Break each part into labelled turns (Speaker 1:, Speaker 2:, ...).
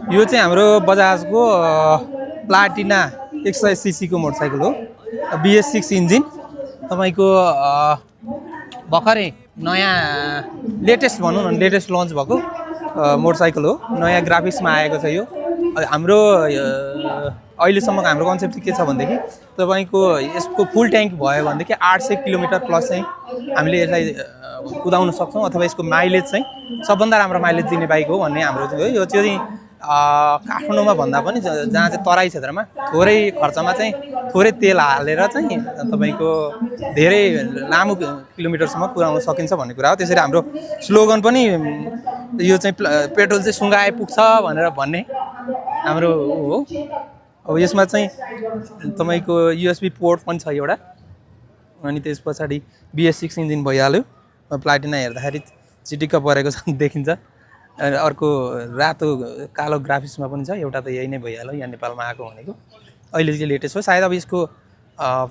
Speaker 1: यो चाहिँ हाम्रो बजाजको प्लाटिना 100 सीसी को मोटरसाइकल हो। BS6 इन्जिन तपाईको भर्खरै नयाँ लेटेस्ट भनौँ न, लेटेस्ट लन्च भएको मोटरसाइकल हो। नयाँ ग्राफिक्समा आएको छ यो। हाम्रो अहिलेसम्मको हाम्रो कन्सेप्ट चाहिँ के छ भनेदेखि तपाईको यसको फुल ट्याङ्क भयो भनेदेखि 800 किलोमिटर प्लस चाहिँ हामीले यसलाई कुदाउन सक्छौँ, अथवा यसको माइलेज चाहिँ सबभन्दा राम्रो माइलेज दिने बाइक हो भन्ने हाम्रो चाहिँ हो। यो चाहिँ काठमाडौँमा भन्दा पनि जहाँ चाहिँ तराई क्षेत्रमा थोरै खर्चमा चाहिँ थोरै तेल हालेर चाहिँ तपाईको धेरै लामो किलोमिटरसम्म कुदाउन सकिन्छ भन्ने कुरा हो। त्यसरी हाम्रो स्लोगन पनि यो चाहिँ पेट्रोल चाहिँ सुँगाए पुग्छ भनेर भन्ने हाम्रो हो। अब यसमा चाहिँ तपाईको USB पोर्ट पनि छ एउटा, अनि त्यस पछाडि BS6 इन्जिन भइहाल्यो। प्लाटिना हेर्दाखेरि चिटिक्क परेको छ देखिन्छ। अर्को रातो कालो ग्राफिक्समा पनि छ, एउटा त यही नै भइहाल्यो यहाँ नेपालमा आएको भनेको। अहिले चाहिँ लेटेस्ट हो, सायद अब यसको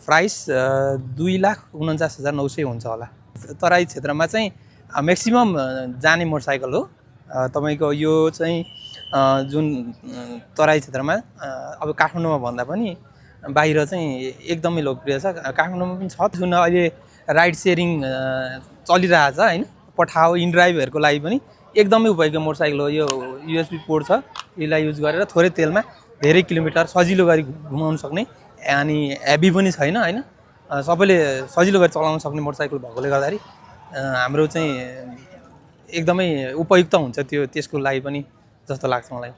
Speaker 1: प्राइस 2,49,900 हुन्छ होला। तराई क्षेत्रमा चाहिँ म्याक्सिमम जाने मोटरसाइकल हो। तपाईको यो चाहिँ जुन तराई क्षेत्रमा अब काठमाडौँमा भन्दा पनि बाहिर चाहिँ एकदमै लोकप्रिय छ। काठमाडौँमा पनि छ, जुन अहिले राइड सेयरिङ चलिरहेछ हैन, पठाओ इनड्राइभहरूको लागि पनि एकदमै उपयोगी मोटरसाइकल हो। यो USB पोर्ट छ, यसलाई युज गरेर थोरै तेलमा धेरै किलोमिटर सजिलो गरी घुमाउन सक्ने, अनि हेभी पनि छैन हैन, सबैले सजिलो गरी चलाउन सक्ने मोटरसाइकल भएकोले गर्दाखेरि हाम्रो चाहिँ एकदमै उपयुक्त हुन्छ त्यो, त्यसको लागि पनि जस्तो लाग्छ मलाई।